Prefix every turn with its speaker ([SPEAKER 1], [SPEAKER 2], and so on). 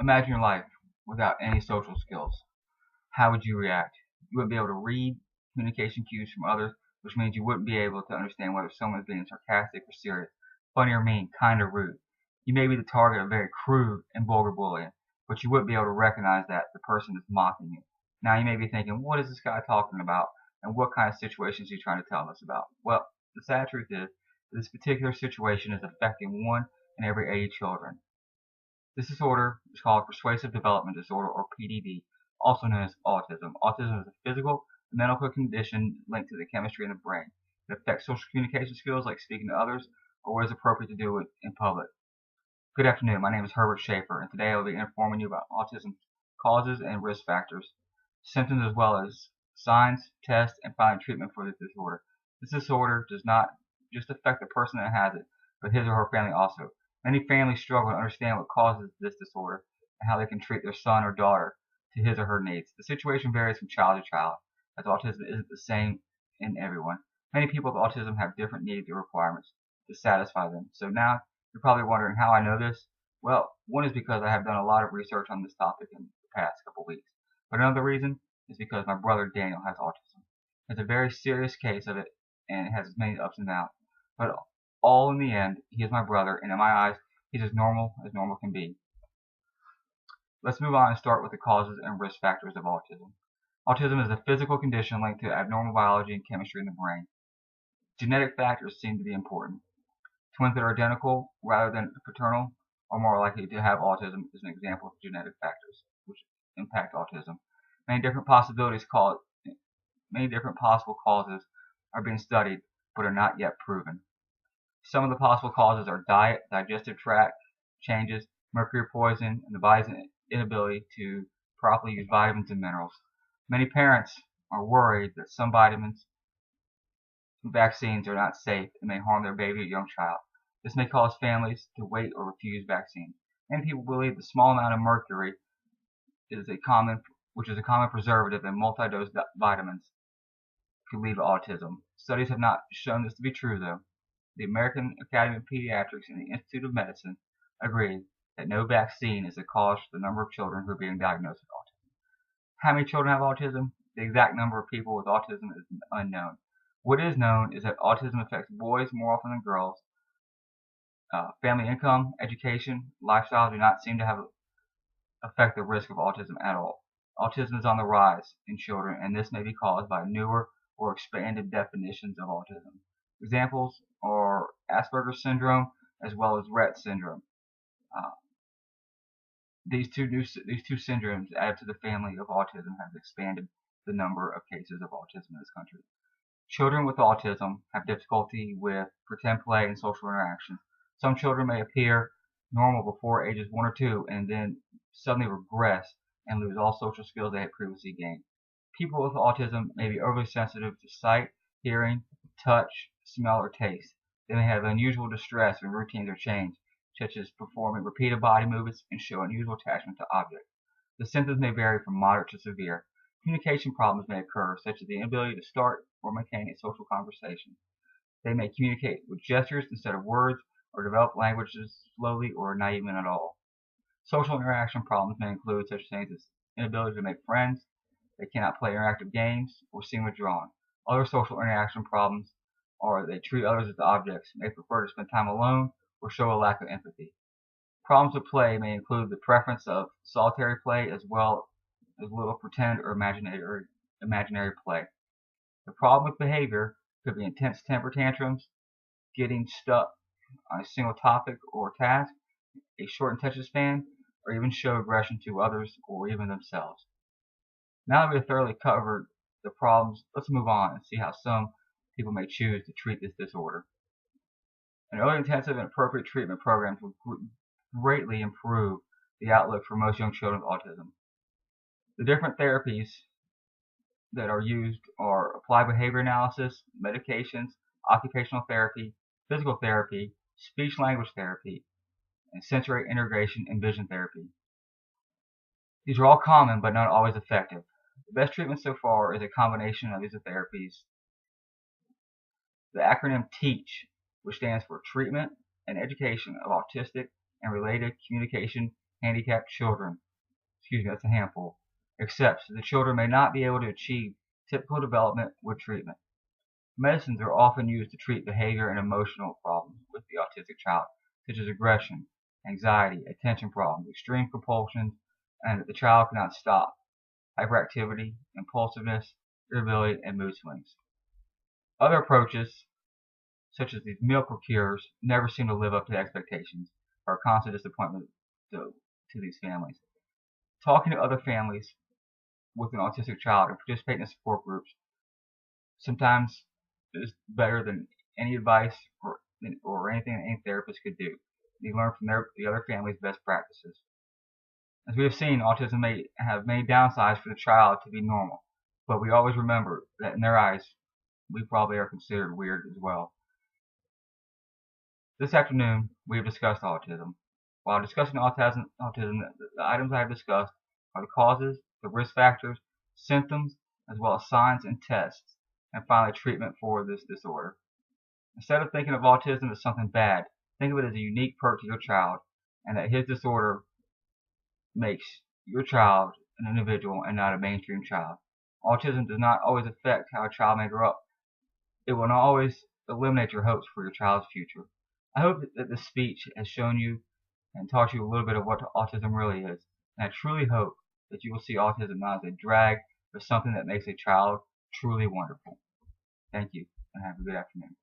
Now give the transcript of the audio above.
[SPEAKER 1] Imagine your life without any social skills. How would you react? You wouldn't be able to read communication cues from others, which means you wouldn't be able to understand whether someone is being sarcastic or serious, funny or mean, kind or rude. You may be the target of very crude and vulgar bullying, but you wouldn't be able to recognize that the person is mocking you. Now you may be thinking, what is this guy talking about? And what kind of situations is he trying to tell us about? Well, the sad truth is, this particular situation is affecting 1 in every 80 children. This disorder is called persuasive development disorder, or PDD, also known as autism. Autism is a physical and mental condition linked to the chemistry in the brain. It affects social communication skills like speaking to others or what is appropriate to do in public. Good afternoon, my name is Herbertschaefer, and today I will be informing you about autism causes and risk factors, symptoms as well as signs, tests, and finally treatment for this disorder. This disorder does not just affect the person that has it, but his or her family also. Many families struggle to understand what causes this disorder and how they can treat their son or daughter to his or her needs. The situation varies from child to child, as autism isn't the same in everyone. Many people with autism have different needs or requirements to satisfy them. So now you're probably wondering how I know this. Well, one is because I have done a lot of research on this topic in the past couple weeks. But another reason is because my brother Daniel has autism. It's a very serious case of it, and it has many ups and downs. But all in the end, he is my brother, and in my eyes, he's as normal can be. Let's move on and start with the causes and risk factors of autism. Autism is a physical condition linked to abnormal biology and chemistry in the brain. Genetic factors seem to be important. Twins that are identical rather than paternal are more likely to have autism is an example of genetic factors which impact autism. Many different possible causes are being studied but are not yet proven. Some of the possible causes are diet, digestive tract changes, mercury poisoning, and the body's inability to properly use vitamins and minerals. Many parents are worried that some vitamins and vaccines are not safe and may harm their baby or young child. This may cause families to wait or refuse vaccines. Many people believe the small amount of mercury which is a common preservative in multi-dose vitamins, could lead to autism. Studies have not shown this to be true, though. The American Academy of Pediatrics and the Institute of Medicine agree that no vaccine is the cause for the number of children who are being diagnosed with autism. How many children have autism? The exact number of people with autism is unknown. What is known is that autism affects boys more often than girls. Family income, education, lifestyle do not seem to affect the risk of autism at all. Autism is on the rise in children, and this may be caused by newer or expanded definitions of autism. Examples are Asperger's syndrome as well as Rett syndrome. These two syndromes added to the family of autism have expanded the number of cases of autism in this country. Children with autism have difficulty with pretend play and social interactions. Some children may appear normal before ages 1 or 2 and then suddenly regress and lose all social skills they had previously gained. People with autism may be overly sensitive to sight, hearing, touch, smell, or taste. They may have unusual distress when routines are changed, such as performing repeated body movements and show unusual attachment to objects. The symptoms may vary from moderate to severe. Communication problems may occur, such as the inability to start or maintain a social conversation. They may communicate with gestures instead of words, or develop languages slowly or not even at all. Social interaction problems may include such things as inability to make friends, they cannot play interactive games, or seem withdrawn. Other social interaction problems are they treat others as objects, may prefer to spend time alone, or show a lack of empathy. Problems with play may include the preference of solitary play as well as little pretend or imaginary play. The problem with behavior could be intense temper tantrums, getting stuck on a single topic or task, a short attention span, or even show aggression to others or even themselves. Now that we have thoroughly covered the problems, let's move on and see how some people may choose to treat this disorder. An early intensive and appropriate treatment programs will greatly improve the outlook for most young children with autism. The different therapies that are used are applied behavior analysis, medications, occupational therapy, physical therapy, speech-language therapy, and sensory integration and vision therapy. These are all common but not always effective. The best treatment so far is a combination of these therapies. The acronym TEACH, which stands for Treatment and Education of Autistic and Related Communication handicapped children, that's a handful, accepts that the children may not be able to achieve typical development with treatment. Medicines are often used to treat behavior and emotional problems with the autistic child, such as aggression, anxiety, attention problems, extreme compulsions, and that the child cannot stop, hyperactivity, impulsiveness, irritability, and mood swings. Other approaches, such as these miracle cures, never seem to live up to expectations, or a constant disappointment to these families. Talking to other families with an autistic child and participating in support groups sometimes is better than any advice or anything that any therapist could do. You learn from the other family's best practices. As we have seen, autism may have many downsides for the child to be normal, but we always remember that in their eyes, we probably are considered weird as well. This afternoon, we have discussed autism. While discussing autism, the items I have discussed are the causes, the risk factors, symptoms, as well as signs and tests, and finally treatment for this disorder. Instead of thinking of autism as something bad, think of it as a unique perk to your child, and that his disorder makes your child an individual and not a mainstream child. Autism does not always affect how a child may grow up. It will not always eliminate your hopes for your child's future. I hope that this speech has shown you and taught you a little bit of what autism really is, and I truly hope that you will see autism not as a drag, but something that makes a child truly wonderful. Thank you, and have a good afternoon.